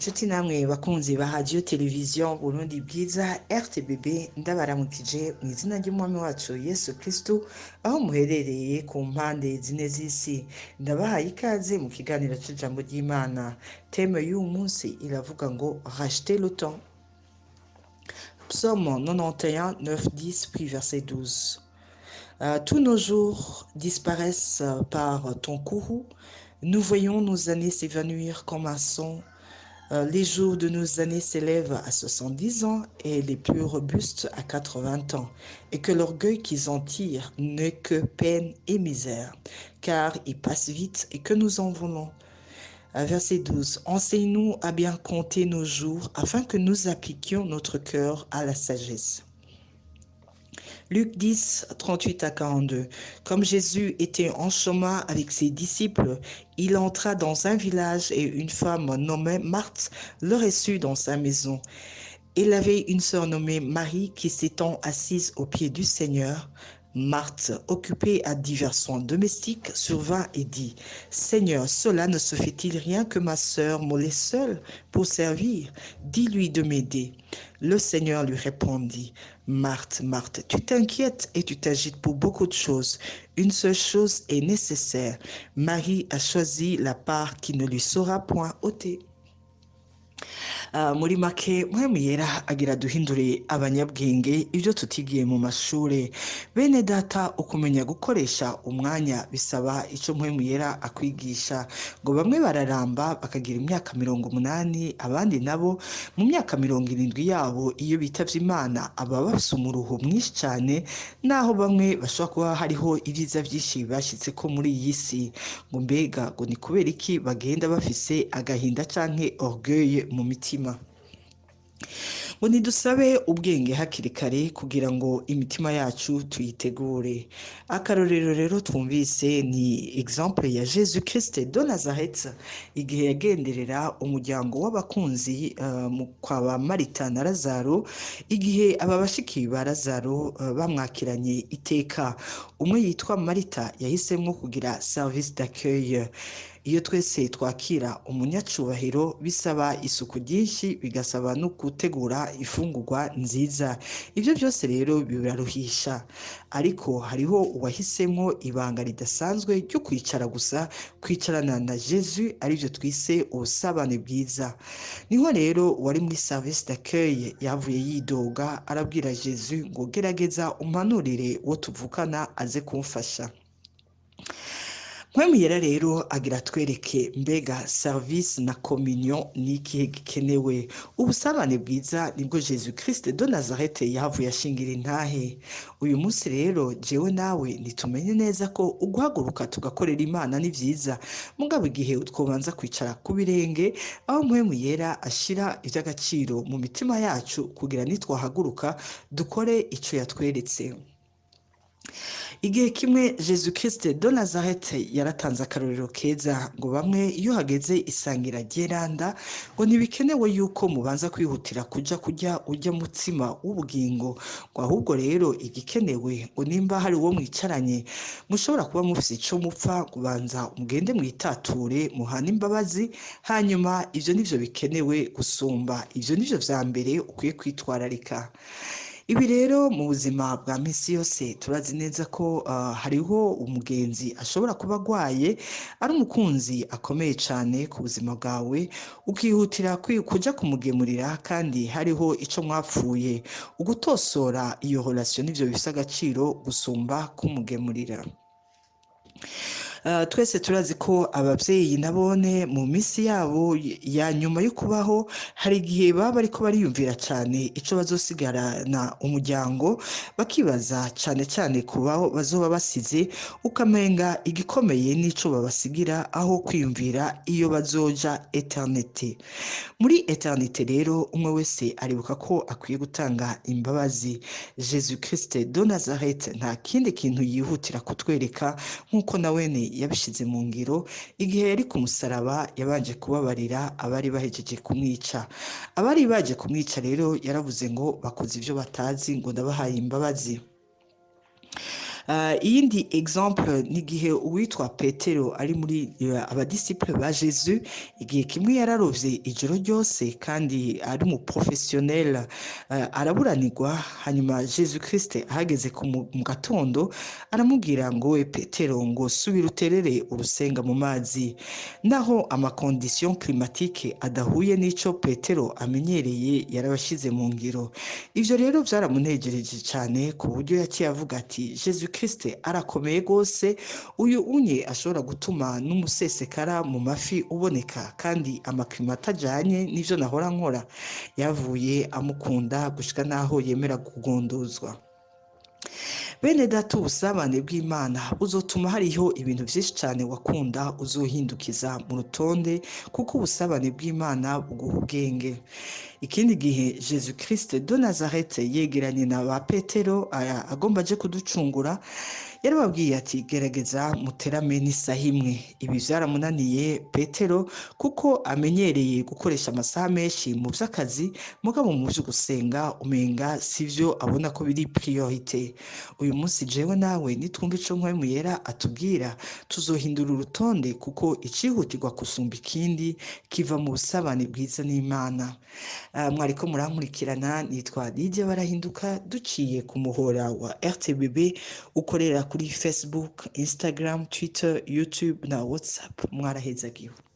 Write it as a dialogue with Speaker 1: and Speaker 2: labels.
Speaker 1: Nshuti namwe bakunzi ba radio television Burundi bwiza RTBB ndabaramukije mu izina ry'umwami wacu Yesu Kristo aho muherereye ku mpande zine z'isi. Ndabahaye ikaze mu kiganiro cy'ijambo ry'Imana. Thème y'uyu munsi iravuga ngo racheter le temps. Psaume 91, 9, 10, puis verset 12. Tous nos jours disparaissent par ton courroux. Nous voyons nos années s'évanouir comme un son. Les jours de nos années s'élèvent à 70 ans et les plus robustes à 80 ans, et que l'orgueil qu'ils en tirent n'est que peine et misère, car ils passent vite et que nous en voulons. Verset 12. Enseigne-nous à bien compter nos jours afin que nous appliquions notre cœur à la sagesse. Luc 10, 38 à 42. Comme Jésus était en chemin avec ses disciples, il entra dans un village et une femme nommée Marthe le reçut dans sa maison. Il avait une sœur nommée Marie qui s'étant assise aux pieds du Seigneur. Marthe, occupée à divers soins domestiques, survint et dit : « Seigneur, cela ne se fait-il rien que ma sœur me laisse seule pour servir ? Dis-lui de m'aider. » Le Seigneur lui répondit : « Marthe, Marthe, tu t'inquiètes et tu t'agites pour beaucoup de choses. Une seule chose est nécessaire. Marie a choisi la part qui ne lui sera point ôtée. » muri make mpwemu yera agira duhindure abanyabwenge ibyo tutigiye mu mashuri. Bene data, ukumenya gukoresha umwanya bisaba icyo mpwemu yera akwigisha. Ngo bamwe bararamba bakagira imyaka 80, abandi nabo mu myaka 70 yabo iyo bitavye Imana aba bafise umuruho mwinshi cyane, naho bamwe bashobora kuba hariho ibyiza byinshi bashitse ko muri iyi si. Ngo mbega ngo ni kubera iki bagenda bafise agahinda canke orgueil mu mitima? Ngo nidusabe ubwenge hakiri kare kugira ngo imitima yacu tuyitegure. Akarorero rero twumvise ni exemple ya Jésus Christ de Nazareth igihe yagenderera umuryango w'abakunzi kwa ba Marita na Lazaro, igihe aba bashiki ba Lazaro bamwakiranye iteka. Umwe yitwa Marita yahisemo kugira service d'accueil. Iyo twese twakira umunyacubahiro bisaba isuku ryinshi, bigasaba no gutegura ifungurwa nziza. Ibyo byose rero biraruhisha, ariko hariho uwahisemo ibanga ridasanzwe ryo kwicara gusa, kwicarana na Jésus, aribyo twise ubusabane bwiza. Niho rero wari muri service d'accueil yavuye yidoga arabwira Jésus ngo gerageza umpanurire uwo tuvukana aze kumfasha. Mpwemu yera rero agira twereke mbega service na communion ni ikihe gikenewe. Ubusabane bwiza nibwo Jésus Christ de Nazareth yahavuye ashingira intahe. Uyu munsi rero jewe nawe nitumenye neza ko uguhaguruka tugakorera Imana ni vyiza, mugabo igihe twobanza kwicara ku birenge aho mpwemu yera ashira iby'agaciro mu mitima yacu kugira nitwahaguruka dukore ico yatweretse. Igihe kimwe Jésus Christ de Nazareth yaratanze akarorero keza ngo bamwe iyo hageze isangira ryeranda ngo ntibikenewe yuko mubanza kwihutira kuja kurya urya mutsima w'ubugingo, ngo ahubwo rero igikenewe ngo nimba hari uwo mwicaranye mushobora kuba mufise ico mupfa, kubanza mugende mwitature muhana imbabazi, hanyuma ivyo nivyo bikenewe gusumba. Ivyo nivyo vya mbere ukwiye kwitwararika. Ibi rero mu buzima bwa misi yose turazi neza ko hariho umugenzi ashobora kuba agwaye, ari umukunzi akomeye cyane ku buzima bwawe, ukihutira kuja kumugemurira kandi hariho ico mwapfuye. Ugutosora iyo relation nivyo bifise agaciro gusumba kumugemurira. Twese turazi ko abavyeyi nabone mu misi yabo ya nyuma yo kubaho hari igihe baba ariko bariyumvira cyane ico bazosigarana umuryango, bakibaza cyane cyane kubaho bazoba basize, ukamenga igikomeye nico babasigira aho kwiyumvira iyo bazoja eternité. Muri eternité rero umwe wese aribuka ko akwiye gutanga imbabazi. Jésus Christ de Nazareth nta kindi kintu yihutira kutwereka nkuko nawene yabishize mu ngiro. Igihe yari ku musaraba yabanje kubabarira abari bahejeje kumwica. Abari baje kumwica rero yaravuze ngo bakoze ivyo batazi, ngo ndabahaye imbabazi. iyindi exemple ni igihe uwitwa Petero ari muri abadisiple ba Jesu, igihe kimwe yararovye ijoro ryose kandi ari mu professionnel, araburanirwa, hanyuma Jesu Christ ahageze mu gatondo aramubwira ngo we Petero, ngo subira uterere urusenga mu mazi. Naho amakondition climatique adahuye n'ico Petero amenyereye yarabashize mu ngiro. Ivyo rero vyaramunejereje cyane ku buryo yaciye avuga ati Jesu Christ arakomeye gose, uyu unye ashobora gutuma n'umusesekara mu mafi uboneka kandi amaklima atajanye n'ivyo nahora nkora. Yavuye amukunda gushika naho yemera kugondozwa. Bene data, ubusabane bw'Imana buzotuma hariho ibintu vyinshi cyane wakunda uzohindukiza mu rutonde, kuko ubusabane bw'Imana buguha ubwenge. Ikindi gihe Jesu Christ de Nazareth yegeranye na ba Petero agomba aje kuducungura, yarababwiye ati gerageza muterame n'isaha imwe. Ibi vyaramunaniye Petero kuko amenyereye gukoresha amasaha menshi mu vy'akazi, mugabo mu vyo gusenga umenga sivyo abona ko biri priorite. Uyu munsi jewe nawe nitwumva ico Mpwemu Yera atubwira, tuzohindura urutonde, kuko icihutirwa kusumba ikindi kiva mu busabane bwiza n'Imana. Mwariko murankurikirana, nitwa Lydia Barahinduka, duciye ku muhora wa RTBB ukorera kuri Facebook, Instagram, Twitter, YouTube na WhatsApp. Mwarahezagiwe.